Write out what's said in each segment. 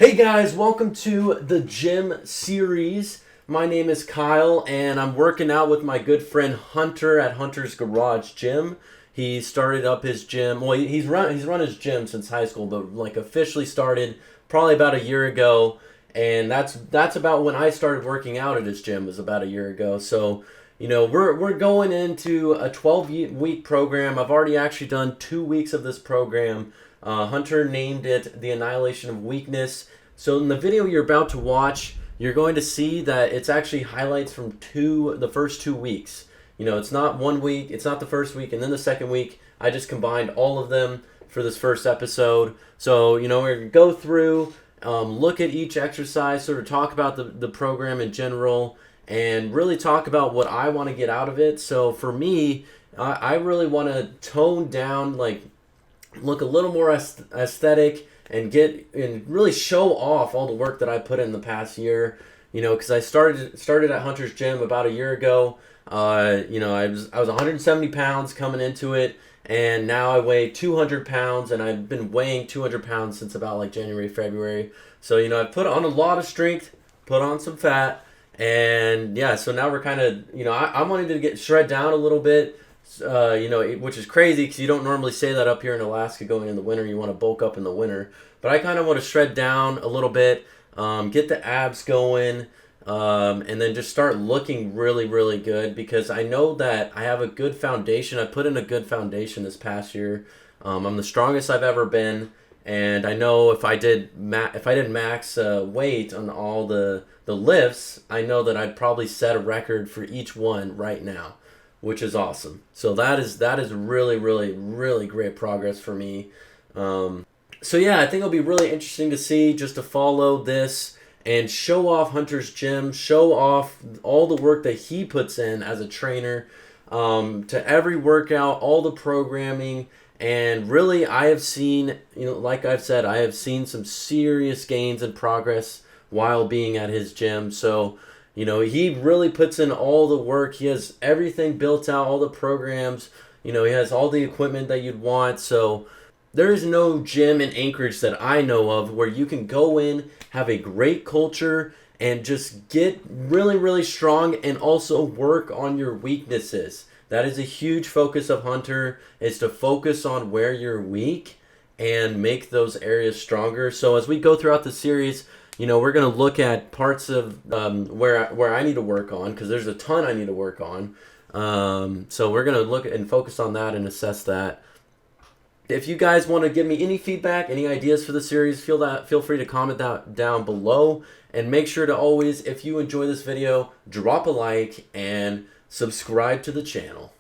Hey guys, welcome to the gym series. My name is Kyle and I'm working out with my good friend Hunter at Hunter's Garage Gym. He started up his gym. Well, he's run his gym since high school, but like officially started probably about a year ago. And that's about when I started working out at his gym, was about a year ago. So, we're going into a 12-week program. I've already actually done 2 weeks of this program. Hunter named it The Annihilation of Weakness. So in the video you're about to watch, you're going to see that it's actually highlights from the first 2 weeks. It's not 1 week, it's not the first week, and then the second week. I just combined all of them for this first episode. So, we're going to go through, look at each exercise, sort of talk about the program in general, and really talk about what I want to get out of it. So for me, I really want to tone down, look a little more aesthetic and really show off all the work that I put in the past year. Because I started at Hunter's Gym about a year ago. I was 170 pounds coming into it, and now I weigh 200 pounds, and I've been weighing 200 pounds since about January, February. So I've put on a lot of strength, put on some fat, and yeah. So now we're kind of I wanted to get shred down a little bit. Which is crazy because you don't normally say that up here in Alaska going in the winter. You want to bulk up in the winter. But I kind of want to shred down a little bit, get the abs going, and then just start looking really, really good because I know that I have a good foundation. I put in a good foundation this past year. I'm the strongest I've ever been, and I know if I did max weight on all the lifts, I know that I'd probably set a record for each one right now, which is awesome. So that is really, really, really great progress for me. So yeah, I think it'll be really interesting to see, just to follow this and show off Hunter's Gym, show off all the work that he puts in as a trainer, to every workout, all the programming. And really, I have seen, like I've said, I have seen some serious gains and progress while being at his gym. So he really puts in all the work. He has everything built out, all the programs. He has all the equipment that you'd want. So there is no gym in Anchorage that I know of where you can go in, have a great culture, and just get really, really strong and also work on your weaknesses. That is a huge focus of Hunter, is to focus on where you're weak and make those areas stronger. So as we go throughout the series, we're going to look at parts of where I need to work on, because there's a ton I need to work on. So we're going to look and focus on that and assess that. If you guys want to give me any feedback, any ideas for the series, feel free to comment that down below. And make sure to always, if you enjoy this video, drop a like and subscribe to the channel.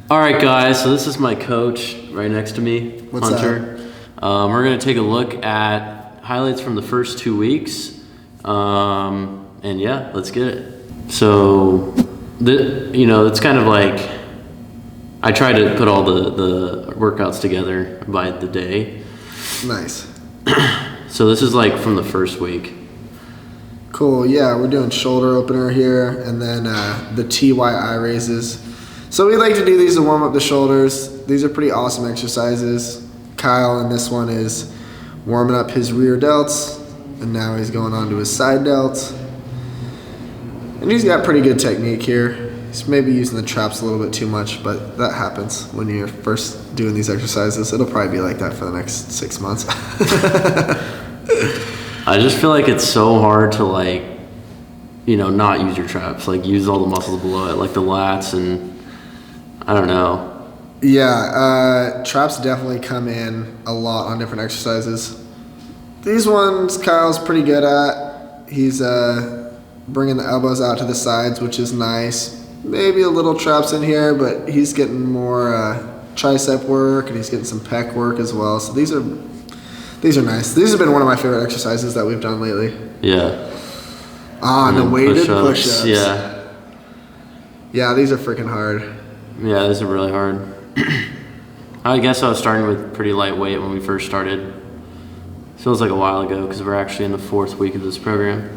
All right, guys. So this is my coach right next to me, What's Hunter. We're going to take a look at highlights from the first 2 weeks, and yeah, let's get it. So it's kind of like I try to put all the workouts together by the day. Nice. So this is from the first week. Cool. Yeah, we're doing shoulder opener here, and then the TYI raises. So we like to do these to warm up the shoulders. These are pretty awesome exercises. Kyle in this one is warming up his rear delts, and now he's going on to his side delts. And he's got pretty good technique here. He's maybe using the traps a little bit too much, but that happens when you're first doing these exercises. It'll probably be like that for the next 6 months. I just feel like it's so hard to not use your traps, use all the muscles below it, like the lats, and I don't know. Yeah, traps definitely come in a lot on different exercises. These ones Kyle's pretty good at. He's bringing the elbows out to the sides, which is nice. Maybe a little traps in here, but he's getting more tricep work, and he's getting some pec work as well. So these are nice. These have been one of my favorite exercises that we've done lately. Yeah. And the weighted push-ups. Yeah. Yeah, these are freaking hard. Yeah, these are really hard. I guess I was starting with pretty lightweight when we first started. Feels like a while ago because we're actually in the 4th week of this program.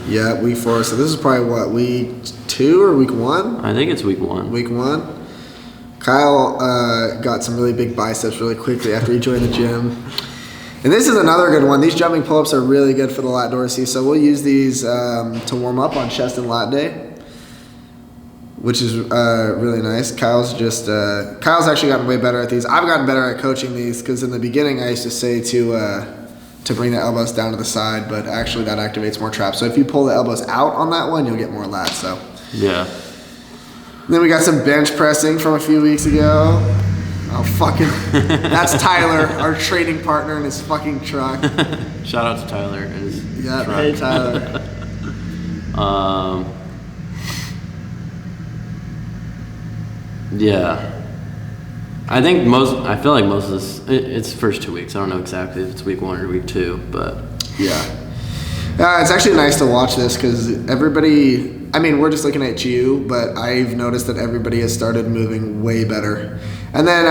Yeah, week 4. So this is probably what, week 2 or week 1? I think it's week 1. Week 1. Kyle got some really big biceps really quickly after he joined the gym. And this is another good one. These jumping pull-ups are really good for the lat dorsii. So we'll use these to warm up on chest and lat day, which is really nice. Kyle's actually gotten way better at these. I've gotten better at coaching these because in the beginning I used to say to bring the elbows down to the side, but actually that activates more traps. So if you pull the elbows out on that one, you'll get more lats. So Yeah. then we got some bench pressing from a few weeks ago. Oh, fucking. That's Tyler, our training partner in his fucking truck. Shout out to Tyler and his Yeah, truck. hey, Tyler. Yeah. I feel like most of this, it's first 2 weeks. I don't know exactly if it's week 1 or week 2, but. Yeah. It's actually nice to watch this because everybody, I mean, we're just looking at you, but I've noticed that everybody has started moving way better. And then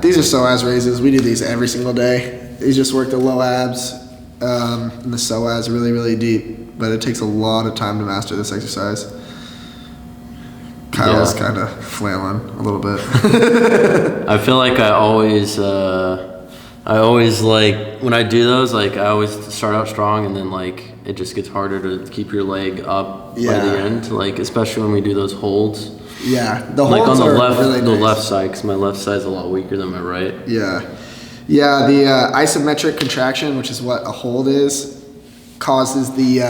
these are psoas raises. We do these every single day. These just work the low abs and the psoas really, really deep, but it takes a lot of time to master this exercise. Kyle's kind of flailing a little bit. I feel like I always like, when I do those, like I always start out strong and then like it just gets harder to keep your leg up by the end, like especially when we do those holds. Yeah, the holds like on the are left, really the nice. left side, because my left side's a lot weaker than my right. Yeah, the isometric contraction, which is what a hold is, causes the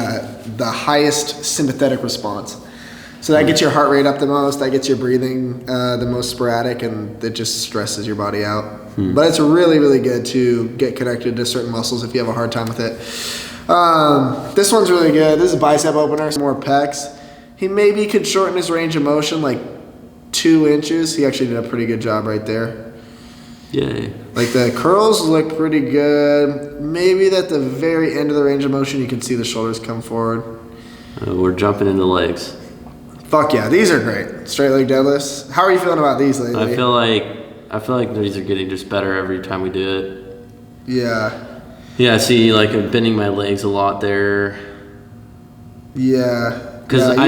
highest sympathetic response. So that gets your heart rate up the most, that gets your breathing the most sporadic, and it just stresses your body out. But it's really, really good to get connected to certain muscles if you have a hard time with it. This one's really good. This is a bicep opener, some more pecs. He maybe could shorten his range of motion like 2 inches. He actually did a pretty good job right there. Yay. Like the curls look pretty good. Maybe at the very end of the range of motion, you can see the shoulders come forward. We're jumping into legs. Fuck yeah, these are great. Straight leg deadlifts. How are you feeling about these lately? I feel like these are getting just better every time we do it. Yeah. Yeah, see, like I'm bending my legs a lot there. Yeah. Because yeah,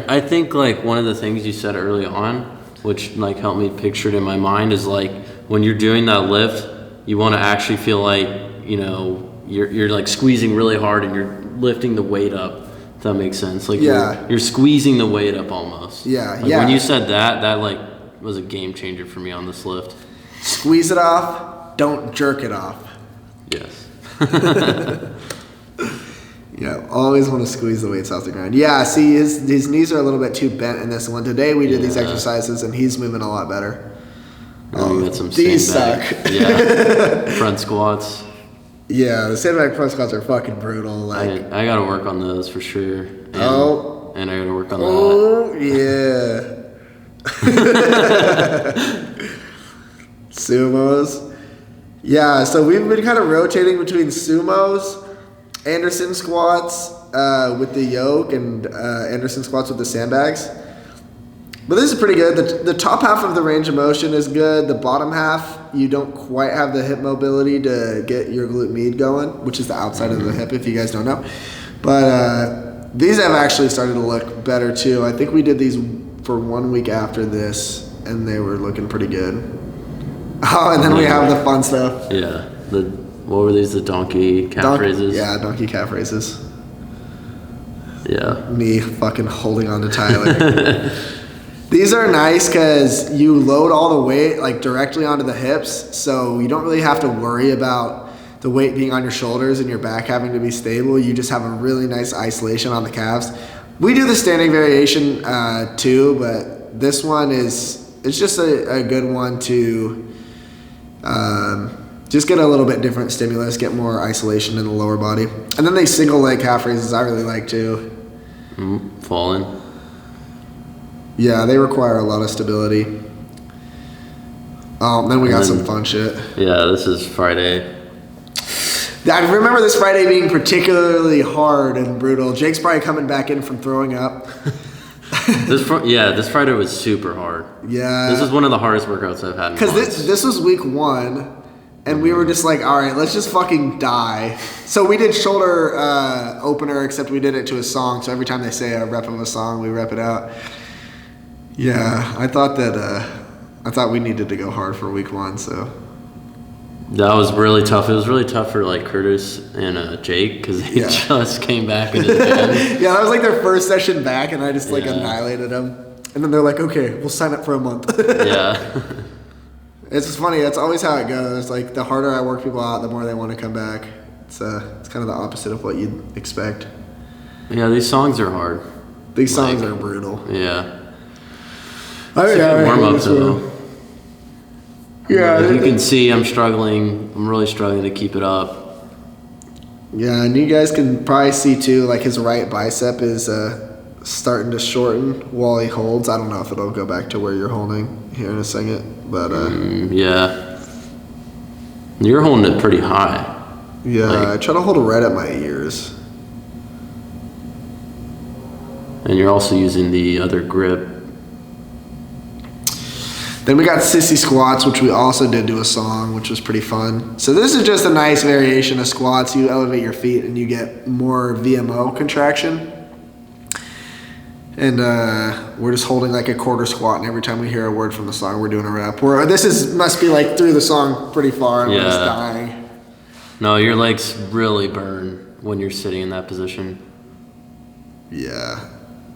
I think like one of the things you said early on, which like helped me picture it in my mind, is like when you're doing that lift, you want to actually feel like, you know, you're like squeezing really hard and you're lifting the weight up. If that makes sense. Like you're squeezing the weight up almost. Yeah, like when you said that like was a game changer for me on this lift. Squeeze it off, don't jerk it off. Yes. Yeah, always want to squeeze the weights off the ground. Yeah, see, his knees are a little bit too bent in this one. Today we did these exercises and he's moving a lot better. Oh, got some these suck. Yeah. Front squats. Yeah, the sandbag front squats are fucking brutal. Like I gotta work on those for sure. And I gotta work on that. Oh yeah. Sumos. Yeah, so we've been kind of rotating between sumos, Anderson squats with the yoke, and Anderson squats with the sandbags. But this is pretty good. The top half of the range of motion is good. The bottom half, you don't quite have the hip mobility to get your glute med going, which is the outside of the hip, if you guys don't know. But these have actually started to look better too. I think we did these for 1 week after this, and they were looking pretty good. Oh, and then we have the fun stuff. Yeah. What were these? The donkey calf raises? Yeah, donkey calf raises. Yeah. Me fucking holding on to Tyler. These are nice because you load all the weight like directly onto the hips, so you don't really have to worry about the weight being on your shoulders and your back having to be stable. You just have a really nice isolation on the calves. We do the standing variation too, but this one it's just a good one to just get a little bit different stimulus, get more isolation in the lower body. And then they single leg calf raises I really like too. Falling. Yeah, they require a lot of stability. Then we got some fun shit. Yeah, this is Friday. I remember this Friday being particularly hard and brutal. Jake's probably coming back in from throwing up. This Friday was super hard. Yeah. This is one of the hardest workouts I've had in months. Because this was week 1, and we were just like, all right, let's just fucking die. So we did shoulder opener, except we did it to a song. So every time they say a rep of a song, we rep it out. Yeah, I thought we needed to go hard for week 1, so That was really tough. It was really tough for like Curtis and Jake because they just came back into the gym. Yeah, that was like their first session back, and I just like annihilated them. And then they're like, "Okay, we'll sign up for a month." Yeah. It's just funny. That's always how it goes. Like the harder I work people out, the more they want to come back. It's kind of the opposite of what you'd expect. Yeah, these songs are hard. These songs are brutal. Yeah. Warm up though. Yeah. As you can see, I'm struggling. I'm really struggling to keep it up. Yeah, and you guys can probably see too, like his right bicep is starting to shorten while he holds. I don't know if it'll go back to where you're holding here in a second, but yeah. You're holding it pretty high. Yeah, I try to hold it right at my ears. And you're also using the other grip. Then we got sissy squats, which we also did do a song, which was pretty fun. So this is just a nice variation of squats. You elevate your feet and you get more VMO contraction. And we're just holding like a quarter squat, and every time we hear a word from the song, we're doing a rep. Must be like through the song pretty far, and we're just dying. No, your legs really burn when you're sitting in that position. Yeah,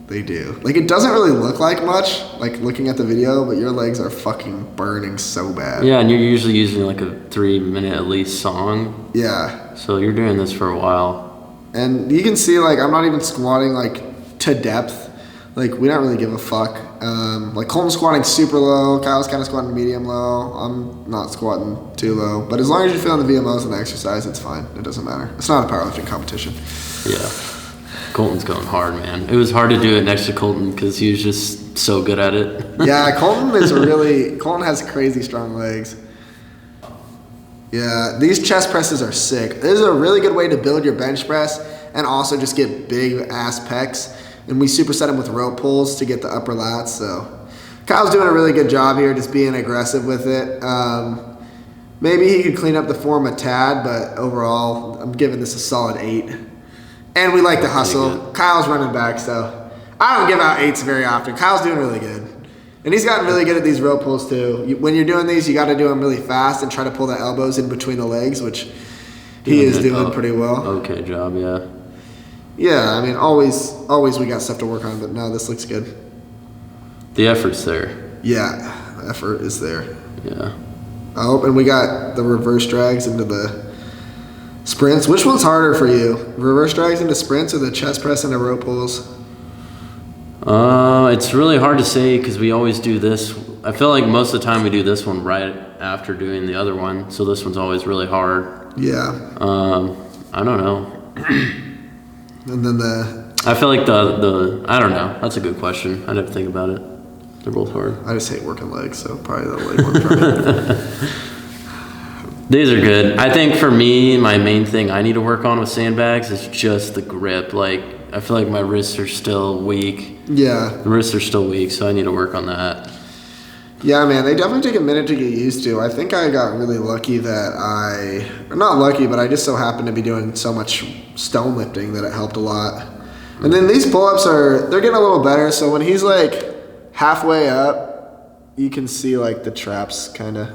they do. Like, it doesn't really look like much, like looking at the video, but your legs are fucking burning so bad. Yeah, and you're usually using like a 3-minute at least song. Yeah. So you're doing this for a while. And you can see, like, I'm not even squatting, like, to depth. Like, we don't really give a fuck. Like, Colton's squatting super low. Kyle's kind of squatting medium low. I'm not squatting too low. But as long as you're feeling the VMOs and the exercise, it's fine. It doesn't matter. It's not a powerlifting competition. Yeah. Colton's going hard, man. It was hard to do it next to Colton because he was just so good at it. Yeah, Colton has crazy strong legs. Yeah, these chest presses are sick. This is a really good way to build your bench press and also just get big ass pecs. And we superset them with rope pulls to get the upper lats. So Kyle's doing a really good job here, just being aggressive with it. Maybe he could clean up the form a tad, but overall, I'm giving this a solid 8. And we like to hustle. Kyle's running back, so I don't give out 8s very often. Kyle's doing really good. And he's gotten really good at these rope pulls too. When you're doing these, you got to do them really fast and try to pull the elbows in between the legs, which he is doing pretty well. Okay job, yeah. Yeah, I mean, always we got stuff to work on, but no, this looks good. The effort's there. Yeah, the effort is there. Yeah. Oh, and we got the reverse drags into the sprints. Which one's harder for you? Reverse drags into sprints or the chest press into rope pulls? It's really hard to say because we always do this. I feel like most of the time we do this one right after doing the other one, so this one's always really hard. Yeah. I don't know. And then I feel like the I don't know. That's a good question. I'd have to think about it. They're both hard. I just hate working legs, so probably the leg one. Probably. These are good. I think for me, my main thing I need to work on with sandbags is just the grip. Like, I feel like my wrists are still weak. Yeah. The wrists are still weak, so I need to work on that. Yeah, man, they definitely take a minute to get used to. I think I got really lucky that not lucky, but I just so happened to be doing so much stone lifting that it helped a lot. And then these pull-ups they're getting a little better. So when he's like halfway up, you can see like the traps kind of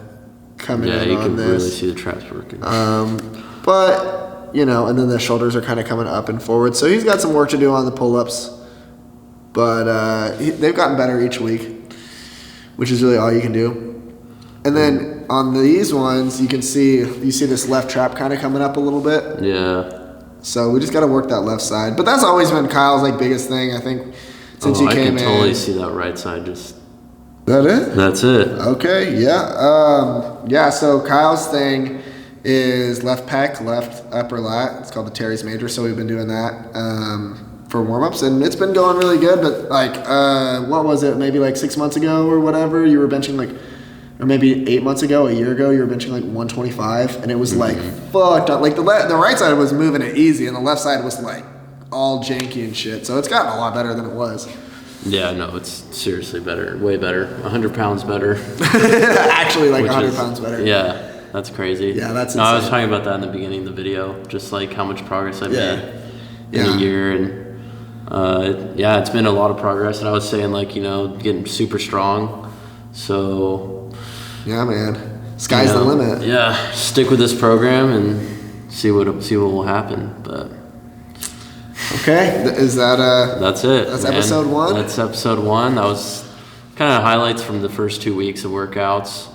coming in on this. Yeah, you can really see the traps working. But, and then the shoulders are kind of coming up and forward. So he's got some work to do on the pull-ups. But they've gotten better each week, which is really all you can do. And then on these ones, you see this left trap kind of coming up a little bit. Yeah. So we just got to work that left side. But that's always been Kyle's like biggest thing, I think, since he came in. I can totally see that right side just. That it? That's it. Okay, yeah. So Kyle's thing is left pec, left upper lat. It's called the Teres Major, so we've been doing that for warm-ups, and it's been going really good. But like, what was it? Maybe like 6 months ago or whatever, you were benching like, or maybe 8 months ago, a year ago, you were benching like 125, and it was like fucked up. Like the right side was moving it easy, and the left side was like all janky and shit. So it's gotten a lot better than it was. Yeah, no, it's seriously better, way better, 100 pounds better. Actually, like 100 pounds better. Yeah, that's crazy. Yeah, that's insane. No, I was talking about that in the beginning of the video, just like how much progress I've made in a year, and it's been a lot of progress. And I was saying like, getting super strong. So yeah, man. sky's the limit. Yeah, stick with this program and see what will happen. But okay, is that that's it. That's man. episode 1. That's episode 1. That was kind of highlights from the first 2 weeks of workouts.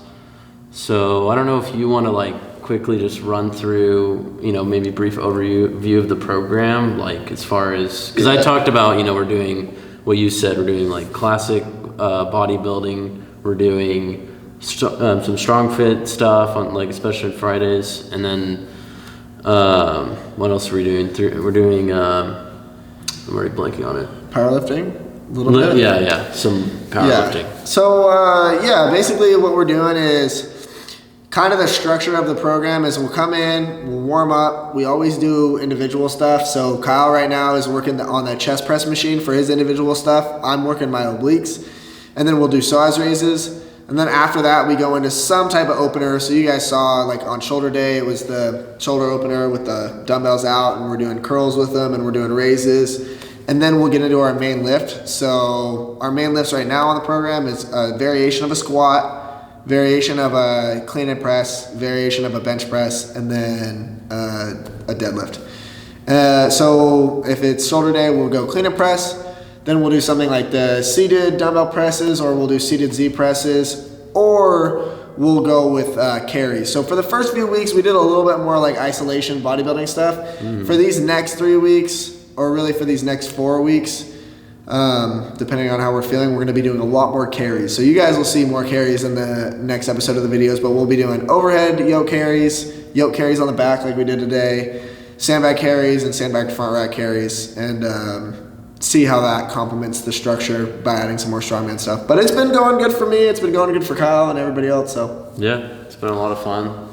So I don't know if you want to like quickly just run through, maybe brief overview of the program, like as far as, because I talked about, we're doing what you said, we're doing like classic bodybuilding, we're doing some strong fit stuff on like especially Fridays, and then what else are we doing? We're doing I'm already blanking on it. Powerlifting, a little bit. Yeah, some powerlifting. Yeah. So basically what we're doing is kind of the structure of the program is we'll come in, we'll warm up. We always do individual stuff. So Kyle right now is working on the chest press machine for his individual stuff. I'm working my obliques, and then we'll do psoas raises. And then after that, we go into some type of opener. So you guys saw, like on shoulder day, it was the shoulder opener with the dumbbells out, and we're doing curls with them, and we're doing raises. And then we'll get into our main lift. So our main lifts right now on the program is a variation of a squat, variation of a clean and press, variation of a bench press, and then a deadlift. So if it's shoulder day, we'll go clean and press. Then we'll do something like the seated dumbbell presses, or we'll do seated Z presses, or we'll go with carries. So for the first few weeks, we did a little bit more like isolation bodybuilding stuff. For these next 3 weeks, or really for these next 4 weeks, depending on how we're feeling, we're going to be doing a lot more carries. So you guys will see more carries in the next episode of the videos, but we'll be doing overhead yoke carries on the back like we did today, sandbag carries, and sandbag front rack carries, and see how that complements the structure by adding some more strongman stuff. But it's been going good for me. It's been going good for Kyle and everybody else. So yeah, it's been a lot of fun.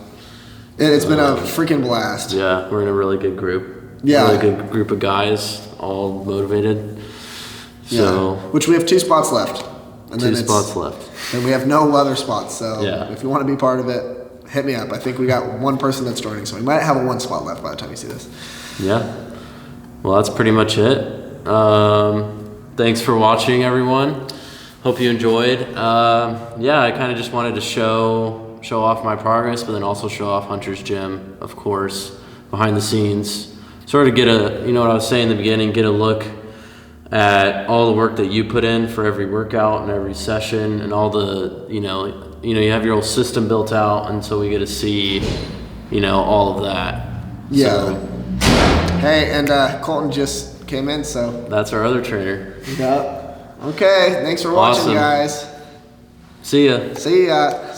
It's been a freaking blast. Yeah, we're in a really good group. Yeah, really good group of guys, all motivated. So which we have 2 spots left. And 2 spots left. And we have no other spots. So yeah. If you want to be part of it, hit me up. I think we got 1 person that's joining, so we might have a 1 spot left by the time you see this. Yeah. Well, that's pretty much it. Thanks for watching, everyone. Hope you enjoyed. I kind of just wanted to show off my progress, but then also show off Hunter's Gym, of course, behind the scenes. Sort of get what I was saying in the beginning, get a look at all the work that you put in for every workout and every session, and all the, you have your whole system built out, and so we get to see, all of that. Yeah. So, hey, and Colton just came in, so that's our other trainer. Yeah. Okay, thanks for watching, guys. See ya. See ya.